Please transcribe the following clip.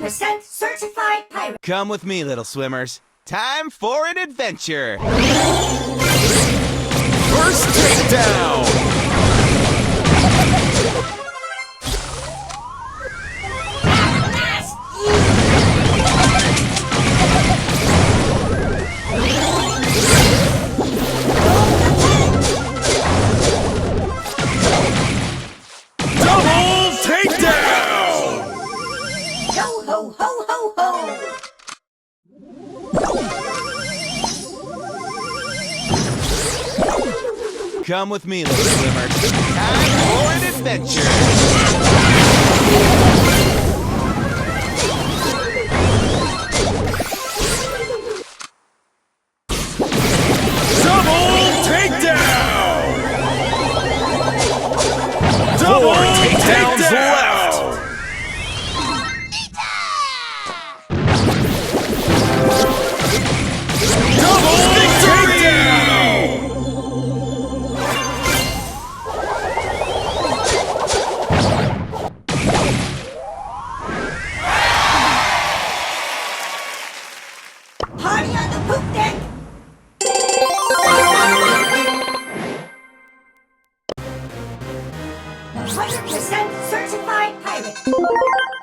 100% certified pirate. Come with me, little swimmers. Time for an adventure. First takedown. Double takedown. Yo ho ho ho ho. Come with me, little swimmers. Time for an adventure. Double takedown! Double takedowns left! Double takedown! Party on the poop deck. 100% certified pirate.